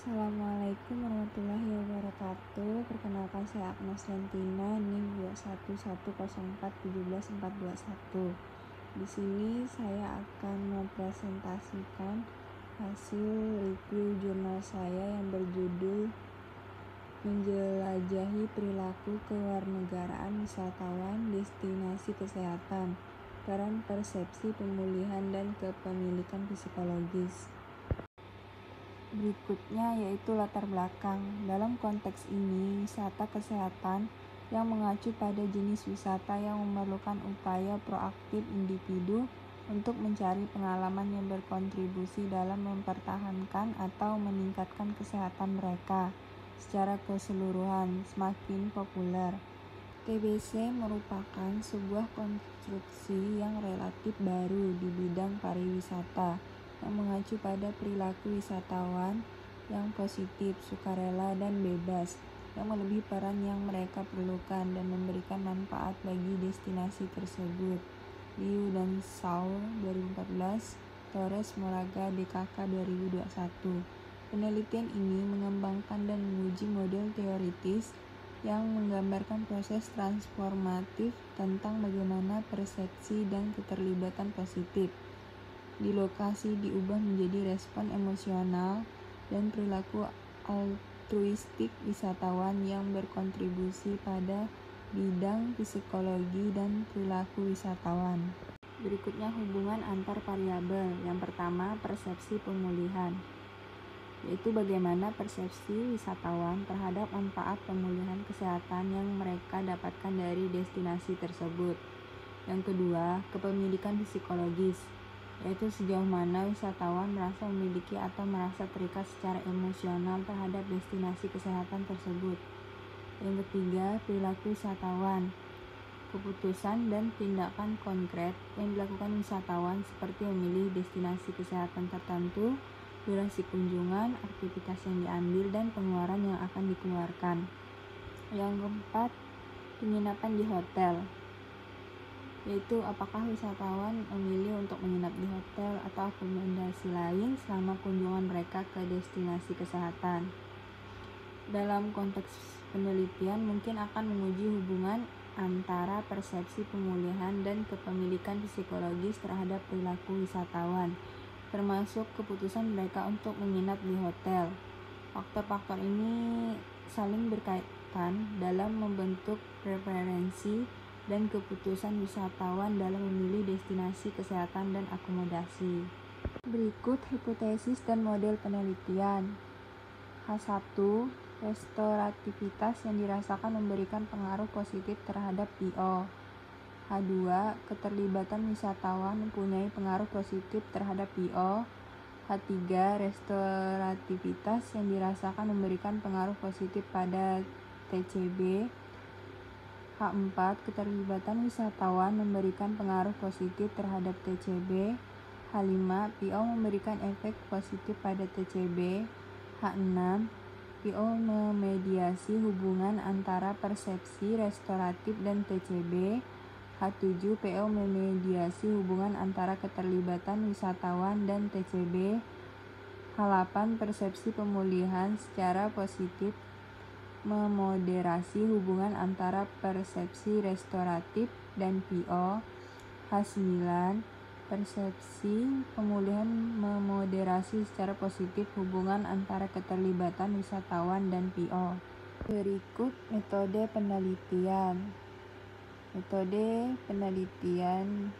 Assalamualaikum warahmatullahi wabarakatuh. Perkenalkan, saya Agnes Lentina, NIM 21104171421. Di sini saya akan mempresentasikan hasil review jurnal saya yang berjudul Menjelajahi Perilaku Kewarganegaraan Wisatawan Destinasi Kesehatan, Peran Persepsi Pemulihan dan Kepemilikan Psikologis. Berikutnya yaitu latar belakang. Dalam konteks ini, wisata kesehatan yang mengacu pada jenis wisata yang memerlukan upaya proaktif individu untuk mencari pengalaman yang berkontribusi dalam mempertahankan atau meningkatkan kesehatan mereka secara keseluruhan semakin populer. TBC merupakan sebuah konstruksi yang relatif baru di bidang pariwisata yang mengacu pada perilaku wisatawan yang positif, sukarela, dan bebas, yang melebihi peran yang mereka perlukan dan memberikan manfaat bagi destinasi tersebut. Liu dan Saul 2014, Torres Moraga DKK 2021. Penelitian ini mengembangkan dan menguji model teoritis yang menggambarkan proses transformatif tentang bagaimana persepsi dan keterlibatan positif di lokasi diubah menjadi respon emosional dan perilaku altruistik wisatawan yang berkontribusi pada bidang psikologi dan perilaku wisatawan. Berikutnya hubungan antar variabel. Yang pertama, persepsi pemulihan, yaitu bagaimana persepsi wisatawan terhadap manfaat pemulihan kesehatan yang mereka dapatkan dari destinasi tersebut. Yang kedua, kepemilikan psikologis, yaitu sejauh mana wisatawan merasa memiliki atau merasa terikat secara emosional terhadap destinasi kesehatan tersebut. Yang ketiga, perilaku wisatawan, keputusan dan tindakan konkret yang dilakukan wisatawan seperti memilih destinasi kesehatan tertentu, durasi kunjungan, aktivitas yang diambil, dan pengeluaran yang akan dikeluarkan. Yang keempat, penginapan di hotel, yaitu apakah wisatawan memilih untuk menginap di hotel atau akomodasi lain selama kunjungan mereka ke destinasi kesehatan. Dalam konteks penelitian mungkin akan menguji hubungan antara persepsi pemulihan dan kepemilikan psikologis terhadap perilaku wisatawan, termasuk keputusan mereka untuk menginap di hotel. Faktor-faktor ini saling berkaitan dalam membentuk preferensi dan keputusan wisatawan dalam memilih destinasi kesehatan dan akomodasi. Berikut hipotesis dan model penelitian. H1, restorativitas yang dirasakan memberikan pengaruh positif terhadap PO. H2, keterlibatan wisatawan mempunyai pengaruh positif terhadap PO. H3, restorativitas yang dirasakan memberikan pengaruh positif pada TCB. H4, keterlibatan wisatawan memberikan pengaruh positif terhadap TCB. H5, PO memberikan efek positif pada TCB. H6, PO memediasi hubungan antara persepsi restoratif dan TCB. H7, PO memediasi hubungan antara keterlibatan wisatawan dan TCB. H8, persepsi pemulihan secara positif memoderasi hubungan antara persepsi restoratif dan PO. H9, persepsi pemulihan memoderasi secara positif hubungan antara keterlibatan wisatawan dan PO. Berikut metode penelitian. Metode penelitian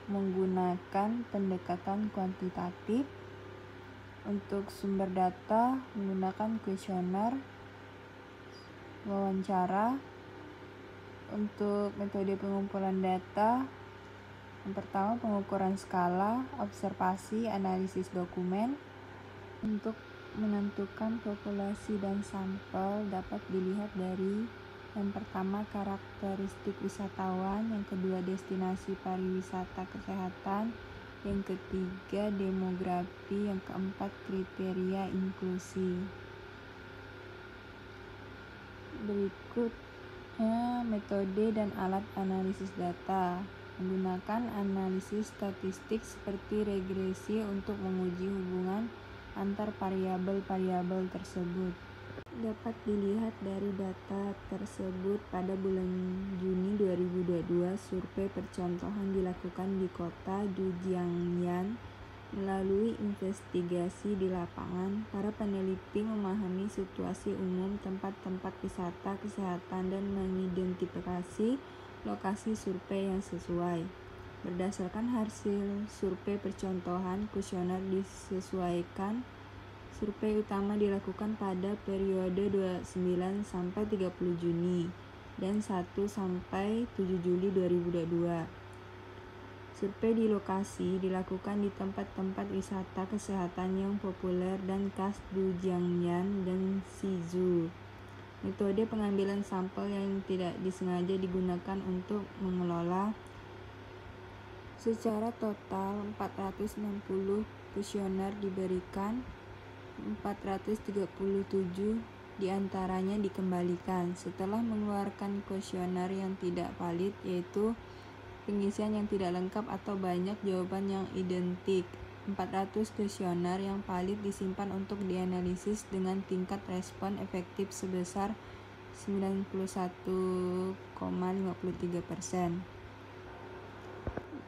menggunakan pendekatan kuantitatif. Untuk sumber data menggunakan kuesioner, wawancara. Untuk metode pengumpulan data, yang pertama pengukuran skala, observasi, analisis dokumen. Untuk menentukan populasi dan sampel dapat dilihat dari yang pertama karakteristik wisatawan, yang kedua destinasi pariwisata kesehatan, yang ketiga demografi, yang keempat kriteria inklusi. Berikutnya metode dan alat analisis data. Menggunakan analisis statistik seperti regresi untuk menguji hubungan antar variabel-variabel tersebut. Dapat dilihat dari data tersebut pada bulan Juni 2022, survei percontohan dilakukan di kota Zhujiangyan. Melalui investigasi di lapangan, para peneliti memahami situasi umum tempat-tempat wisata kesehatan dan mengidentifikasi lokasi survei yang sesuai. Berdasarkan hasil survei percontohan, kuesioner disesuaikan. Survei utama dilakukan pada periode 29 sampai 30 Juni dan 1 sampai 7 Juli 2022. Survei di lokasi dilakukan di tempat-tempat wisata kesehatan yang populer dan khas Zhujiangyan dan Sizhou. Metode pengambilan sampel yang tidak disengaja digunakan untuk mengelola. Secara total 460 kuesioner diberikan, 437 diantaranya dikembalikan setelah mengeluarkan kuesioner yang tidak valid, yaitu pengisian yang tidak lengkap atau banyak jawaban yang identik. 400 kuesioner yang valid disimpan untuk dianalisis dengan tingkat respon efektif sebesar 91,53%.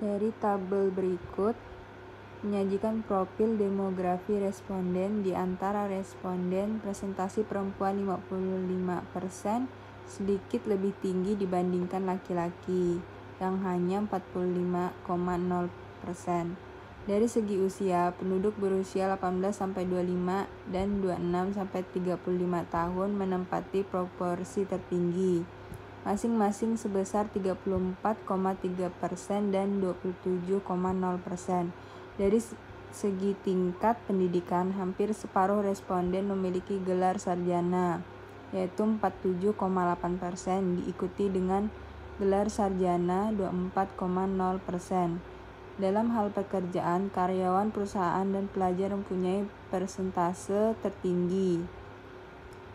Dari tabel berikut menyajikan profil demografi responden. Di antara responden, presentasi perempuan 55%, sedikit lebih tinggi dibandingkan laki-laki yang hanya 45,0%. Dari segi usia, penduduk berusia 18-25 dan 26-35 tahun menempati proporsi tertinggi, masing-masing sebesar 34,3% dan 27,0%. Dari segi tingkat pendidikan, hampir separuh responden memiliki gelar sarjana, yaitu 47,8%, diikuti dengan gelar sarjana 24,0%. Dalam hal pekerjaan, karyawan perusahaan dan pelajar mempunyai persentase tertinggi,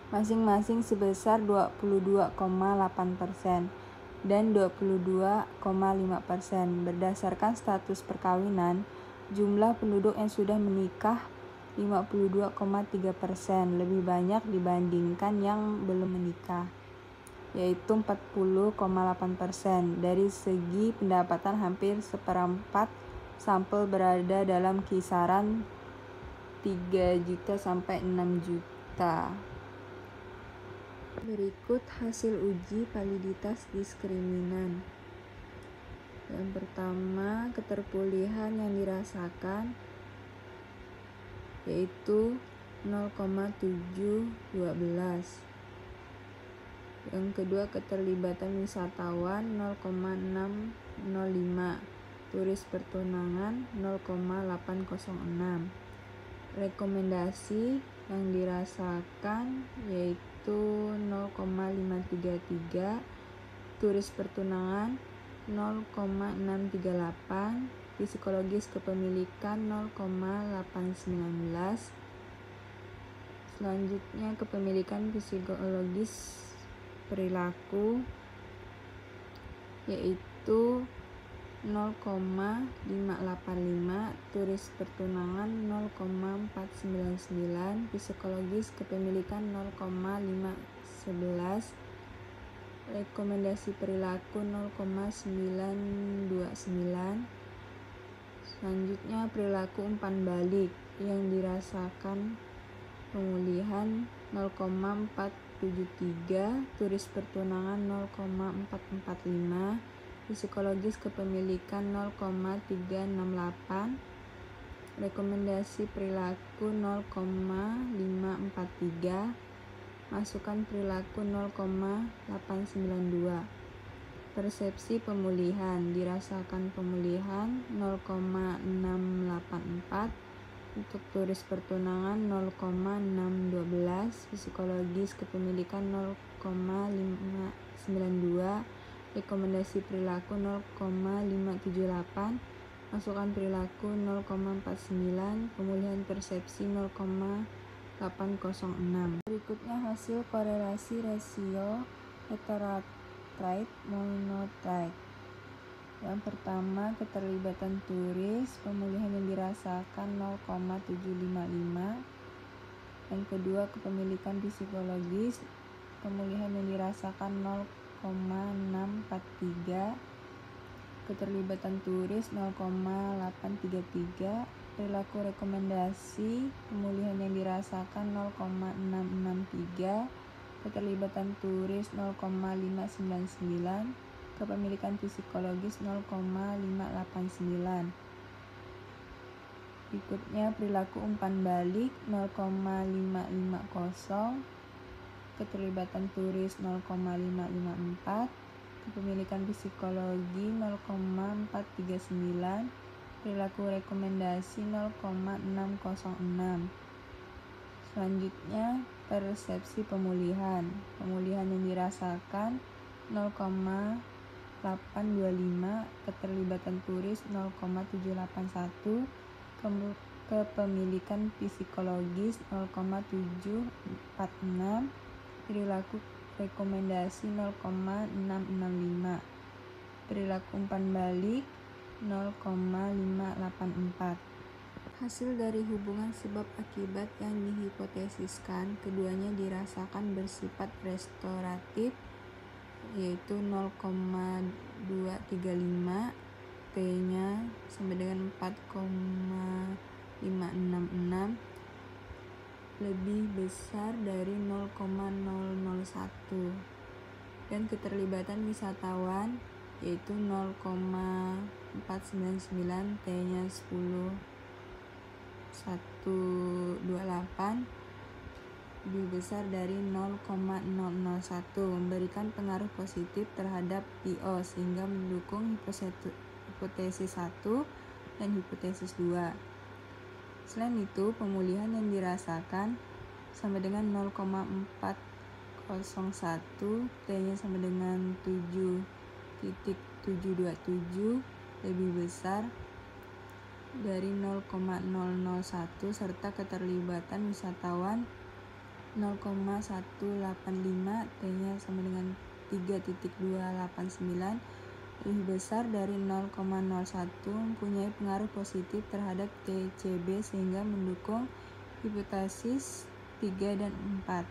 masing-masing sebesar 22,8% dan 22,5%. Berdasarkan status perkawinan, jumlah penduduk yang sudah menikah 52,3%, lebih banyak dibandingkan yang belum menikah, yaitu 40,8%. Dari segi pendapatan, hampir seperempat sampel berada dalam kisaran 3 juta sampai 6 juta. Berikut hasil uji validitas diskriminan. Yang pertama, keterpulihan yang dirasakan yaitu 0,712. Yang kedua, keterlibatan wisatawan 0,605, turis pertunangan 0,806. Rekomendasi yang dirasakan yaitu 0,533, turis pertunangan 0,638, psikologis kepemilikan 0,819. Selanjutnya, kepemilikan psikologis perilaku yaitu 0,585, turis pertunangan 0,499, psikologis kepemilikan 0,511, rekomendasi perilaku 0,929. Selanjutnya, perilaku umpan balik yang dirasakan pemulihan 0,473, turis pertunangan 0,445, psikologis kepemilikan 0,368, rekomendasi perilaku 0,543, masukan perilaku 0,892. Persepsi pemulihan dirasakan pemulihan 0,684, untuk turis pertunangan 0,612, psikologis kepemilikan 0,592, rekomendasi perilaku 0,578, masukan perilaku 0,49, pemulihan persepsi 0,806. Berikutnya hasil korelasi rasio heterotrite monotrite. Yang pertama, keterlibatan turis, pemulihan yang dirasakan 0,755. Yang kedua, kepemilikan psikologis, pemulihan yang dirasakan 0,643. Keterlibatan turis 0,833. Perilaku rekomendasi, pemulihan yang dirasakan 0,663. Keterlibatan turis 0,599. Kepemilikan psikologis 0,589. Berikutnya perilaku umpan balik 0,550. Keterlibatan turis 0,554. Kepemilikan psikologi 0,439. Perilaku rekomendasi 0,606. Selanjutnya persepsi pemulihan. Pemulihan yang dirasakan 0,825. Keterlibatan turis 0,781. Kepemilikan psikologis 0,746. Perilaku rekomendasi 0,665. Perilaku umpan balik 0,584. Hasil dari hubungan sebab akibat yang dihipotesiskan, keduanya dirasakan bersifat restoratif, yaitu 0,235, T-nya sama dengan 4,566, lebih besar dari 0,001. Dan keterlibatan wisatawan yaitu 0,499, T-nya 10,128, lebih besar dari 0,001, memberikan pengaruh positif terhadap PO sehingga mendukung hipotesis 1 dan hipotesis 2. Selain itu, pemulihan yang dirasakan sama dengan 0,401, T-nya sama dengan 7,727, lebih besar dari 0,001, serta keterlibatan wisatawan 0,185, T-nya sama dengan 3,289, lebih besar dari 0,01, mempunyai pengaruh positif terhadap TCB sehingga mendukung hipotesis 3 dan 4.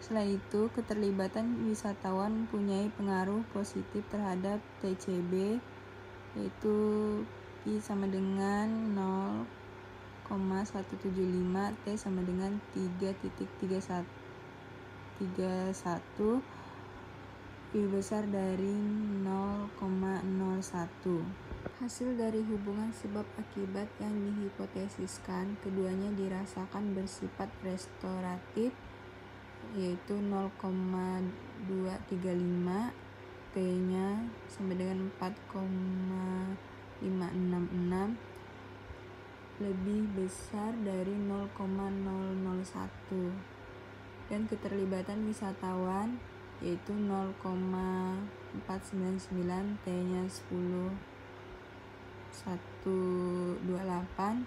Selain itu, keterlibatan wisatawan mempunyai pengaruh positif terhadap TCB, yaitu I sama dengan 0,175, T sama dengan 3,31, lebih besar dari 0,01. Hasil dari hubungan sebab akibat yang dihipotesiskan, keduanya dirasakan bersifat restoratif, yaitu 0,235, T-nya sama dengan 4,566, lebih besar dari 0,001. Dan keterlibatan wisatawan yaitu 0,499, T-nya 10,128,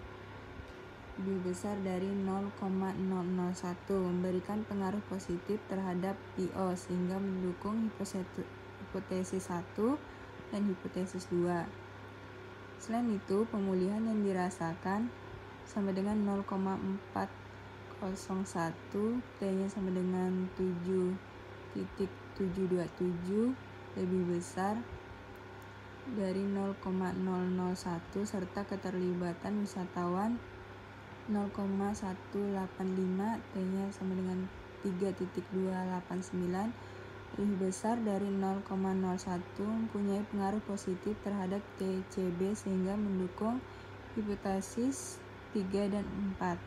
lebih besar dari 0,001, memberikan pengaruh positif terhadap PO sehingga mendukung hipotesis 1 dan hipotesis 2. Selain itu, pemulihan yang dirasakan sama dengan 0,401, T-nya sama dengan 7,727, lebih besar dari 0,001, serta keterlibatan wisatawan 0,185, T-nya sama dengan 3,289, lebih besar dari 0,01, mempunyai pengaruh positif terhadap TCB sehingga mendukung hipotesis 3 dan 4.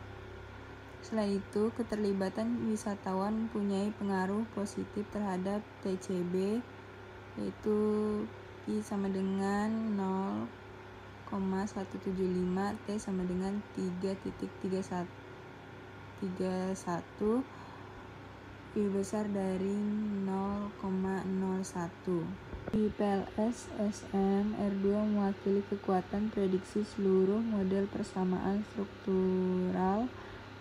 Selain itu, keterlibatan wisatawan mempunyai pengaruh positif terhadap TCB, yaitu I sama dengan 0,175, T sama dengan 3,31, lebih besar dari 0,01. Di PLS SM, R2 mewakili kekuatan prediksi seluruh model persamaan struktural.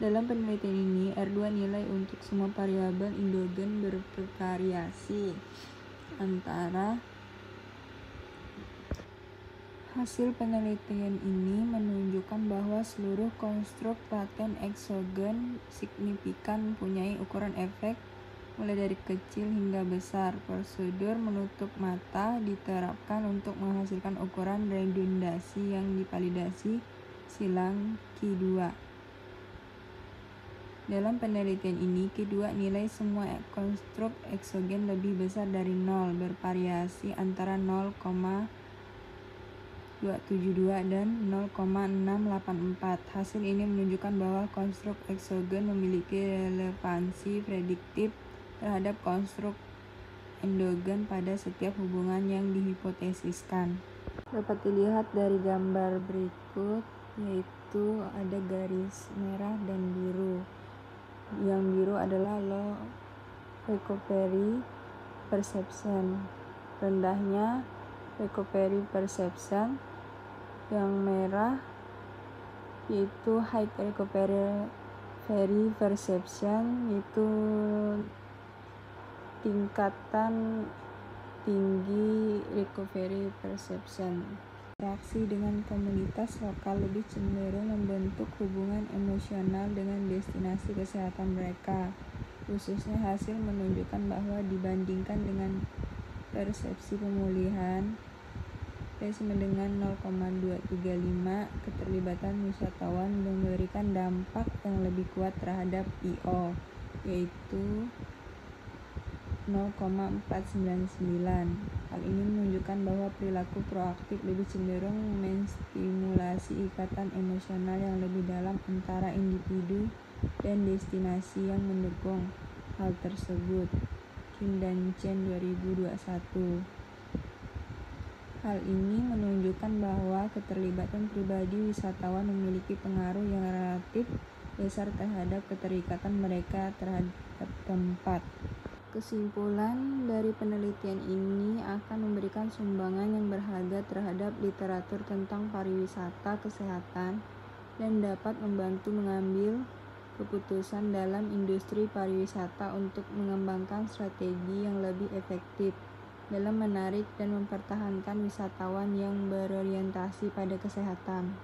Dalam penelitian ini, R2 nilai untuk semua variabel endogen bervariasi antara Hasil penelitian ini menunjukkan bahwa seluruh konstruk laten eksogen signifikan mempunyai ukuran efek mulai dari kecil hingga besar. Prosedur menutup mata diterapkan untuk menghasilkan ukuran redundasi yang divalidasi silang Q2. Dalam penelitian ini, Q2 nilai semua konstruk eksogen lebih besar dari 0, bervariasi antara 0,272 dan 0,684. Hasil ini menunjukkan bahwa konstruk eksogen memiliki relevansi prediktif terhadap konstruk endogen pada setiap hubungan yang dihipotesiskan. Dapat dilihat dari gambar berikut, yaitu ada garis merah dan biru. Yang biru adalah low recovery perception, rendahnya recovery perception. Yang merah yaitu high recovery perception, yaitu tingkatan tinggi recovery perception. Interaksi dengan komunitas lokal lebih cenderung membentuk hubungan emosional dengan destinasi kesehatan mereka. Khususnya hasil menunjukkan bahwa dibandingkan dengan persepsi pemulihan dengan 0,235, keterlibatan wisatawan memberikan dampak yang lebih kuat terhadap PO, yaitu 0,499. Hal ini menunjukkan bahwa perilaku proaktif lebih cenderung menstimulasi ikatan emosional yang lebih dalam antara individu dan destinasi yang mendukung hal tersebut. Kim dan Chen 2021. Hal ini menunjukkan bahwa keterlibatan pribadi wisatawan memiliki pengaruh yang relatif besar terhadap keterikatan mereka terhadap tempat. Kesimpulan dari penelitian ini akan memberikan sumbangan yang berharga terhadap literatur tentang pariwisata kesehatan dan dapat membantu mengambil keputusan dalam industri pariwisata untuk mengembangkan strategi yang lebih efektif dalam menarik dan mempertahankan wisatawan yang berorientasi pada kesehatan.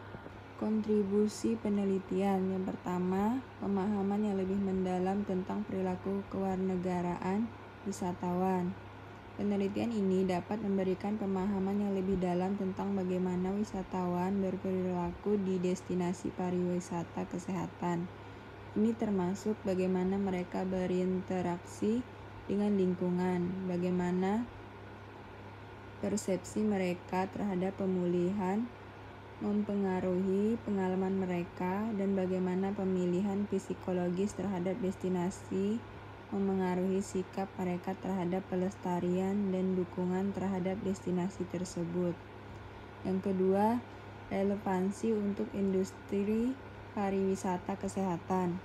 Kontribusi penelitian. Yang pertama, pemahaman yang lebih mendalam tentang perilaku kewarganegaraan wisatawan. Penelitian ini dapat memberikan pemahaman yang lebih dalam tentang bagaimana wisatawan berperilaku di destinasi pariwisata kesehatan. Ini termasuk bagaimana mereka berinteraksi dengan lingkungan, bagaimana persepsi mereka terhadap pemulihan mempengaruhi pengalaman mereka, dan bagaimana pemilihan psikologis terhadap destinasi memengaruhi sikap mereka terhadap pelestarian dan dukungan terhadap destinasi tersebut. Yang kedua, relevansi untuk industri pariwisata kesehatan.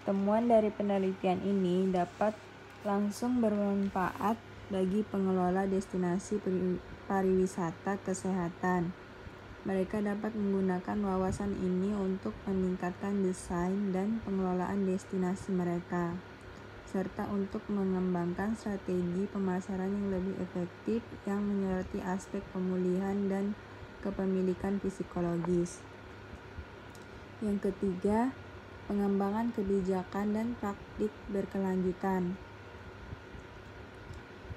Temuan dari penelitian ini dapat langsung bermanfaat bagi pengelola destinasi pariwisata kesehatan. Mereka dapat menggunakan wawasan ini untuk meningkatkan desain dan pengelolaan destinasi mereka, serta untuk mengembangkan strategi pemasaran yang lebih efektif yang menyoroti aspek pemulihan dan kepemilikan psikologis. Yang ketiga, pengembangan kebijakan dan praktik berkelanjutan.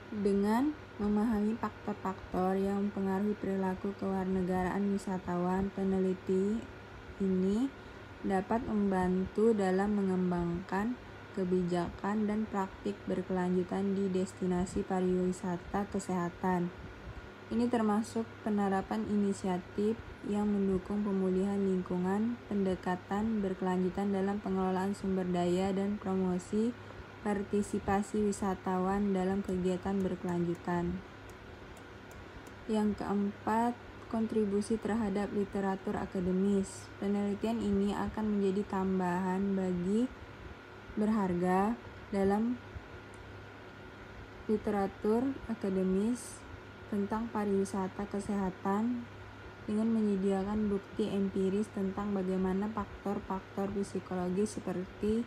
Dengan memahami faktor-faktor yang mempengaruhi perilaku kewarganegaraan wisatawan, peneliti ini dapat membantu dalam mengembangkan kebijakan dan praktik berkelanjutan di destinasi pariwisata kesehatan. Ini termasuk penerapan inisiatif yang mendukung pemulihan lingkungan, pendekatan berkelanjutan dalam pengelolaan sumber daya, dan promosi partisipasi wisatawan dalam kegiatan berkelanjutan. Yang keempat, kontribusi terhadap literatur akademis. Penelitian ini akan menjadi tambahan bagi berharga dalam literatur akademis tentang pariwisata kesehatan dengan menyediakan bukti empiris tentang bagaimana faktor-faktor psikologis seperti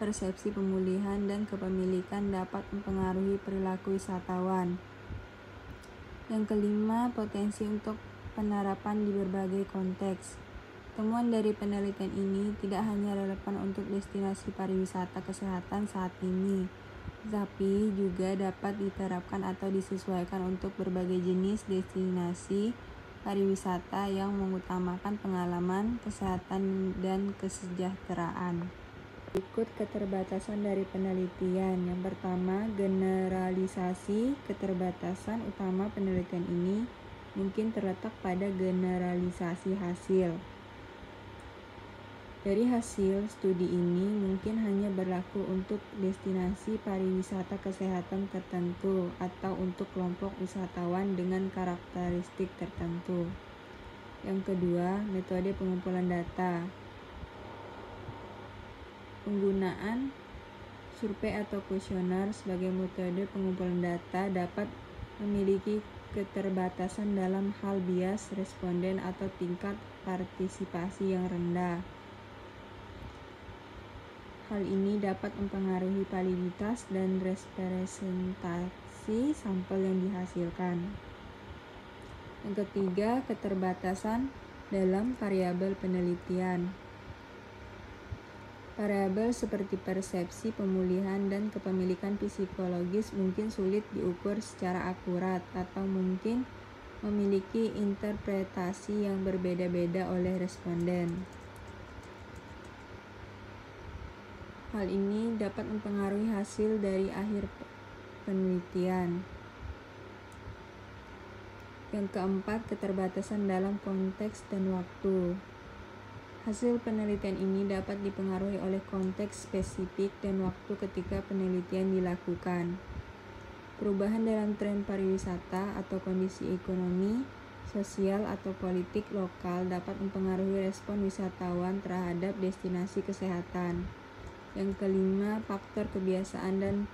persepsi pemulihan dan kepemilikan dapat mempengaruhi perilaku wisatawan. Yang kelima, potensi untuk penerapan di berbagai konteks. Temuan dari penelitian ini tidak hanya relevan untuk destinasi pariwisata kesehatan saat ini, tapi juga dapat diterapkan atau disesuaikan untuk berbagai jenis destinasi pariwisata yang mengutamakan pengalaman, kesehatan, dan kesejahteraan. Berikut keterbatasan dari penelitian. Yang pertama, generalisasi. Keterbatasan utama penelitian ini mungkin terletak pada generalisasi hasil. Dari hasil studi ini mungkin hanya berlaku untuk destinasi pariwisata kesehatan tertentu atau untuk kelompok wisatawan dengan karakteristik tertentu. Yang kedua, metode pengumpulan data. Penggunaan survei atau kuesioner sebagai metode pengumpulan data dapat memiliki keterbatasan dalam hal bias responden atau tingkat partisipasi yang rendah. Hal ini dapat mempengaruhi validitas dan representasi sampel yang dihasilkan. Yang ketiga, keterbatasan dalam variabel penelitian. Variabel seperti persepsi, pemulihan, dan kepemilikan psikologis mungkin sulit diukur secara akurat atau mungkin memiliki interpretasi yang berbeda-beda oleh responden. Hal ini dapat mempengaruhi hasil dari akhir penelitian. Yang keempat, keterbatasan dalam konteks dan waktu. Hasil penelitian ini dapat dipengaruhi oleh konteks spesifik dan waktu ketika penelitian dilakukan. Perubahan dalam tren pariwisata atau kondisi ekonomi, sosial, atau politik lokal dapat mempengaruhi respon wisatawan terhadap destinasi kesehatan. Yang kelima, faktor kebiasaan dan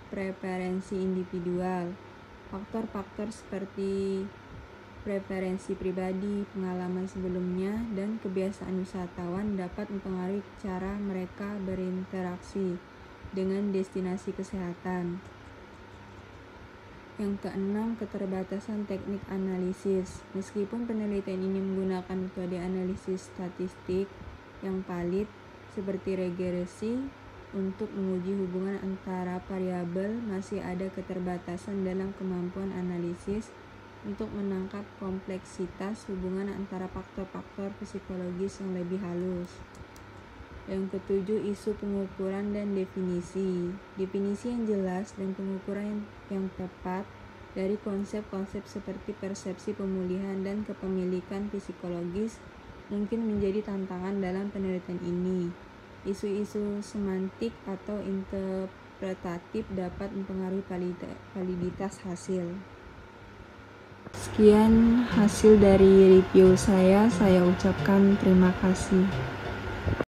preferensi individual. Faktor-faktor seperti preferensi pribadi, pengalaman sebelumnya, dan kebiasaan wisatawan dapat mempengaruhi cara mereka berinteraksi dengan destinasi kesehatan. Yang keenam, keterbatasan teknik analisis. Meskipun penelitian ini menggunakan metode analisis statistik yang valid seperti regresi untuk menguji hubungan antara variabel, masih ada keterbatasan dalam kemampuan analisis untuk menangkap kompleksitas hubungan antara faktor-faktor psikologis yang lebih halus. Yang ketujuh, isu pengukuran dan definisi. Definisi yang jelas dan pengukuran yang tepat dari konsep-konsep seperti persepsi, pemulihan, dan kepemilikan psikologis mungkin menjadi tantangan dalam penelitian ini. Isu-isu semantik atau interpretatif dapat mempengaruhi validitas hasil. Sekian hasil dari review saya ucapkan terima kasih.